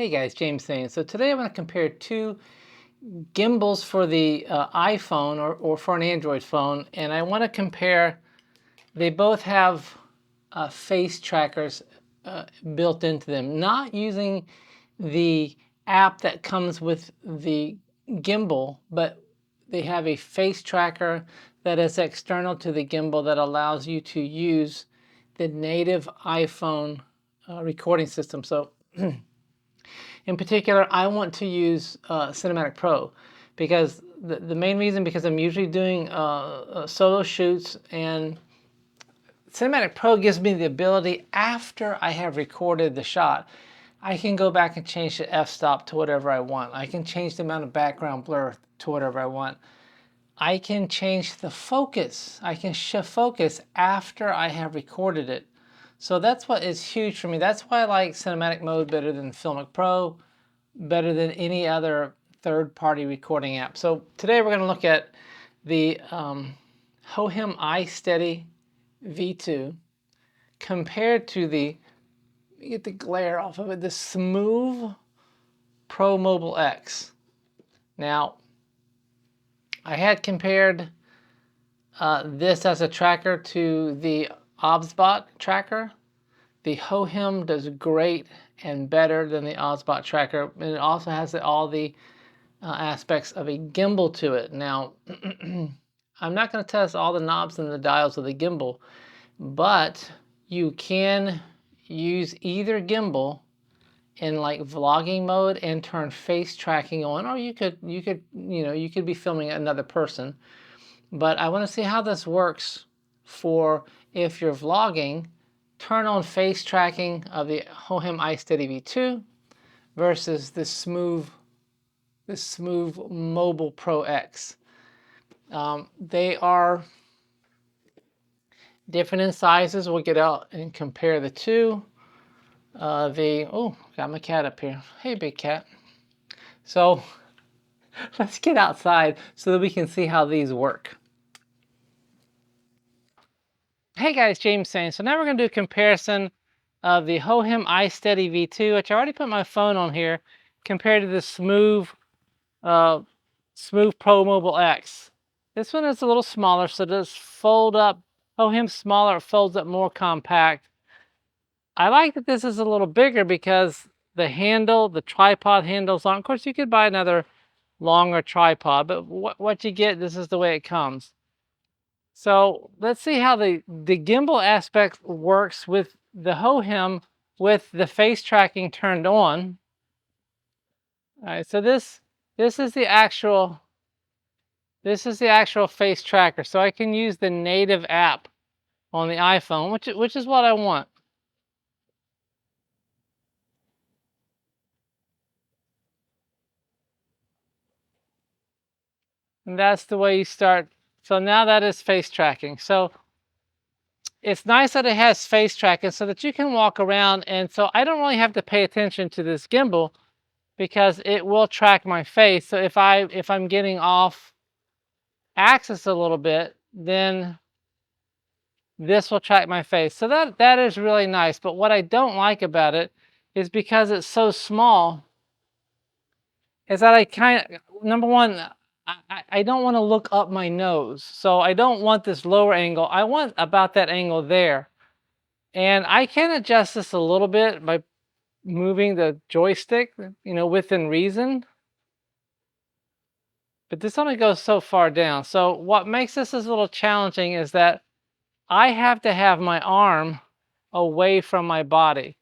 Hey guys, James saying. So today I want to compare two gimbals for the iPhone or for an Android phone, and I want to compare. They both have face trackers built into them, not using the app that comes with the gimbal, but they have a face tracker that is external to the gimbal that allows you to use the native iPhone recording system. So in particular, I want to use Cinematic Pro because the main reason, because I'm usually doing solo shoots, and Cinematic Pro gives me the ability, after I have recorded the shot, I can go back and change the f-stop to whatever I want. I can change the amount of background blur to whatever I want. I can change the focus. I can shift focus after I have recorded it. So that's what is huge for me. That's why I like Cinematic Mode better than Filmic Pro, better than any other third-party recording app. So today we're going to look at the Hohem iSteady V2 compared to the, let me get the glare off of it, the Smove Mobile X. Now, I had compared this as a tracker to the OBSBot tracker. The Hohem does great and better than the OBSBot tracker, and it also has all the aspects of a gimbal to it. Now, I'm not going to test all the knobs and the dials of the gimbal, but you can use either gimbal in like vlogging mode and turn face tracking on, or you could be filming another person. But I want to see how this works for if you're vlogging. Turn on face tracking of the Hohem iSteady V2 versus the Smove Mobile Pro X. They are different in sizes. We'll get out and compare the two. Oh, got my cat up here. Hey, big cat. So let's get outside so that we can see how these work. Hey guys, James saying. So now we're going to do a comparison of the Hohem iSteady V2, which I already put my phone on here, compared to the Smove Pro Mobile X. This one is a little smaller, so it does fold up. Hohem's smaller, it folds up more compact. I like that this is a little bigger because the handle, the tripod handles on. Of course, you could buy another longer tripod, but what you get, this is the way it comes. So let's see how the gimbal aspect works with the Hohem with the face tracking turned on. All right, so this is the actual face tracker. So I can use the native app on the iPhone, which is what I want. And that's the way you start. So now that is face tracking. So it's nice that it has face tracking so that you can walk around, and so I don't really have to pay attention to this gimbal because it will track my face. So if I'm getting off axis a little bit, then this will track my face. So that is really nice. But what I don't like about it is because it's so small, is that I kind of, number one, I don't want to look up my nose. So I don't want this lower angle. I want about that angle there. And I can adjust this a little bit by moving the joystick, within reason. But this only goes so far down. So what makes this a little challenging is that I have to have my arm away from my body.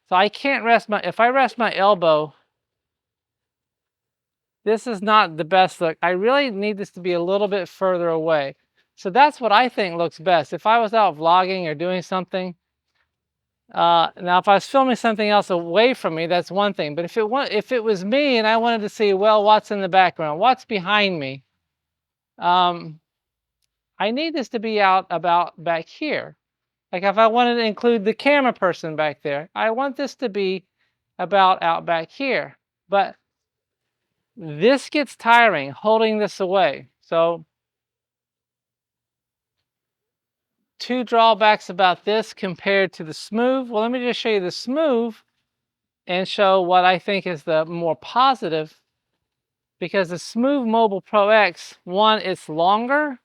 So I can't rest if I rest my elbow, this is not the best look. I really need this to be a little bit further away. So that's what I think looks best. If I was out vlogging or doing something, now if I was filming something else away from me, that's one thing. But if it was me and I wanted to see, well, what's in the background, what's behind me, I need this to be out about back here. Like if I wanted to include the camera person back there, I want this to be about out back here. But this gets tiring holding this away. So two drawbacks about this compared to the Smove. Well, let me just show you the Smove and show what I think is the more positive, because the Smove Mobile Pro X, one, it's longer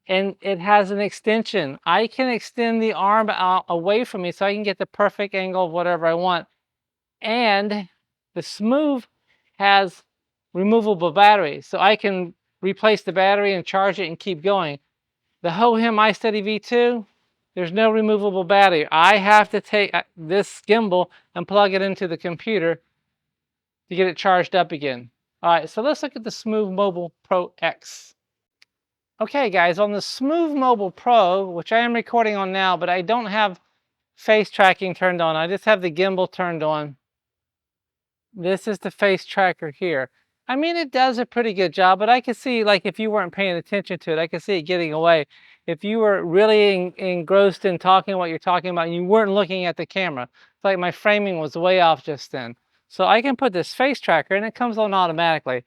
and it has an extension. I can extend the arm out away from me so I can get the perfect angle of whatever I want. And the Smove has removable batteries, so I can replace the battery and charge it and keep going. The Hohem iSteady V2, there's no removable battery. I have to take this gimbal and plug it into the computer to get it charged up again. All right, so let's look at the Smove Mobile Pro X. Okay, guys, on the Smove Mobile Pro, which I am recording on now, but I don't have face tracking turned on. I just have the gimbal turned on. This is the face tracker here. I mean, it does a pretty good job, but I can see, like, if you weren't paying attention to it, I can see it getting away. If you were really engrossed in talking what you're talking about and you weren't looking at the camera, it's like my framing was way off just then. So I can put this face tracker and it comes on automatically.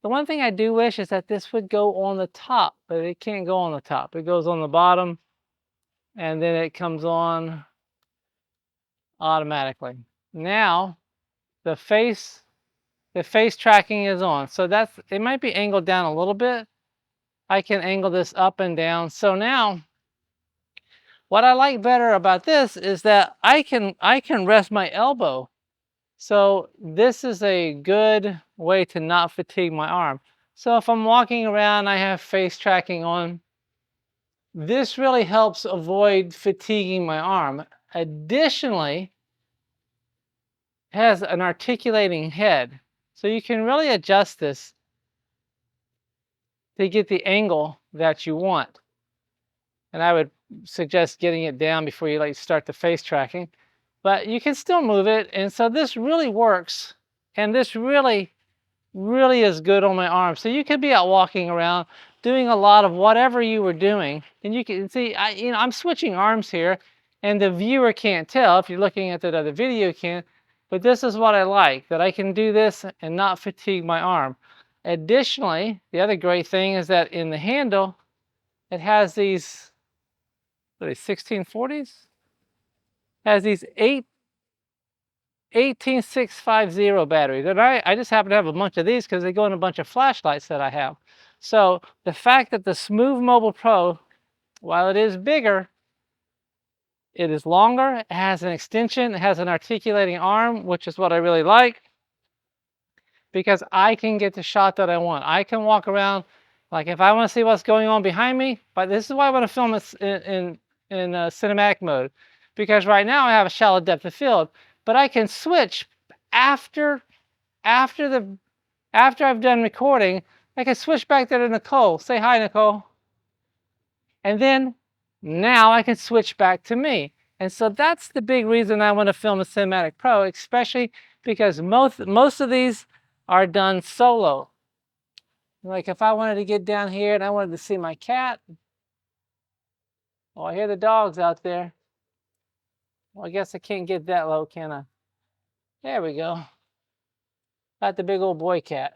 The one thing I do wish is that this would go on the top, but it can't go on the top. It goes on the bottom and then it comes on automatically. Now, the face tracking is on. So it might be angled down a little bit. I can angle this up and down. So now, what I like better about this is that I can rest my elbow. So this is a good way to not fatigue my arm. So if I'm walking around, I have face tracking on. This really helps avoid fatiguing my arm. Additionally, it has an articulating head. So you can really adjust this to get the angle that you want. And I would suggest getting it down before you start the face tracking. But you can still move it. And so this really works. And this really is good on my arm. So you could be out walking around doing a lot of whatever you were doing. And you can see, I'm switching arms here. And the viewer can't tell. If you're looking at that other video, you can. But this is what I like, that I can do this and not fatigue my arm. Additionally, the other great thing is that in the handle, it has these, what are they, 1640s? It has these 18650 batteries. And I just happen to have a bunch of these because they go in a bunch of flashlights that I have. So the fact that the Smove Mobile Pro, while it is bigger, it is longer, it has an extension, it has an articulating arm, which is what I really like, because I can get the shot that I want. I can walk around, like if I want to see what's going on behind me, but this is why I want to film it in cinematic mode, because right now I have a shallow depth of field, but I can switch after I've done recording. I can switch back there to Nicole. Say hi, Nicole. And then now I can switch back to me. And so that's the big reason I want to film a Cinematic Pro, especially because most of these are done solo. Like if I wanted to get down here and I wanted to see my cat. Oh, I hear the dogs out there. Well, I guess I can't get that low, can I? There we go. Got the big old boy cat.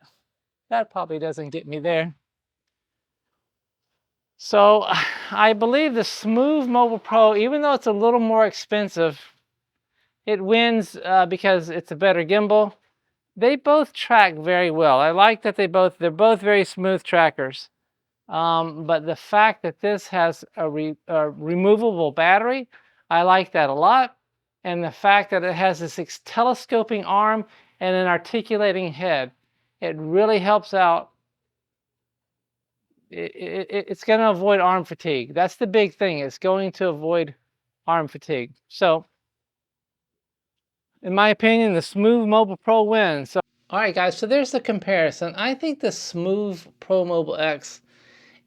That probably doesn't get me there. So I believe the Smove Mobile Pro, even though it's a little more expensive, it wins because it's a better gimbal. They both track very well. I like that they're both very smooth trackers. But the fact that this has a removable battery, I like that a lot. And the fact that it has this telescoping arm and an articulating head, it really helps out. It's going to avoid arm fatigue. That's the big thing. It's going to avoid arm fatigue. So, in my opinion, the Smove Mobile Pro wins. So, all right, guys. So there's the comparison. I think the Smove Pro Mobile X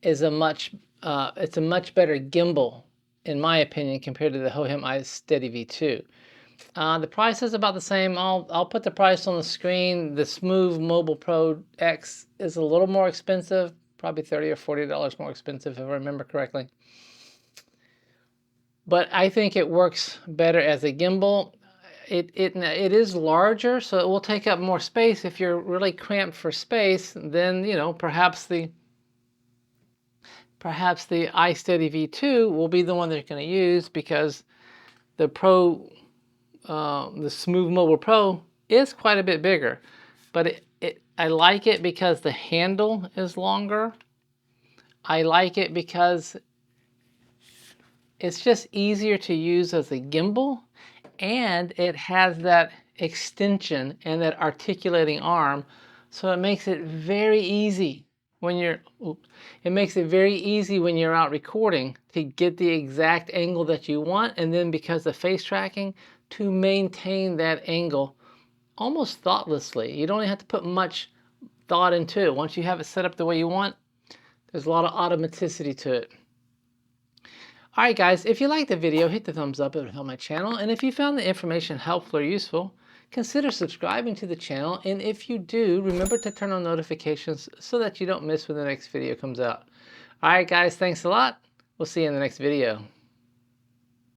is a much better gimbal, in my opinion, compared to the Hohem iSteady V2. The price is about the same. I'll put the price on the screen. The Smove Mobile Pro X is a little more expensive. Probably $30 or $40 more expensive, if I remember correctly. But I think it works better as a gimbal. It is larger, so it will take up more space. If you're really cramped for space, then perhaps the iSteady V2 will be the one they're going to use, because the Pro the Smove Mobile Pro is quite a bit bigger, but I like it because the handle is longer. I like it because it's just easier to use as a gimbal, and it has that extension and that articulating arm, so it makes it very easy when you're out recording to get the exact angle that you want, and then because of face tracking, to maintain that angle almost thoughtlessly. You don't have to put much thought into it. Once you have it set up the way you want, there's a lot of automaticity to it. Alright guys, if you liked the video, hit the thumbs up, it would help my channel, and if you found the information helpful or useful, consider subscribing to the channel, and if you do, remember to turn on notifications so that you don't miss when the next video comes out. Alright guys, thanks a lot. We'll see you in the next video.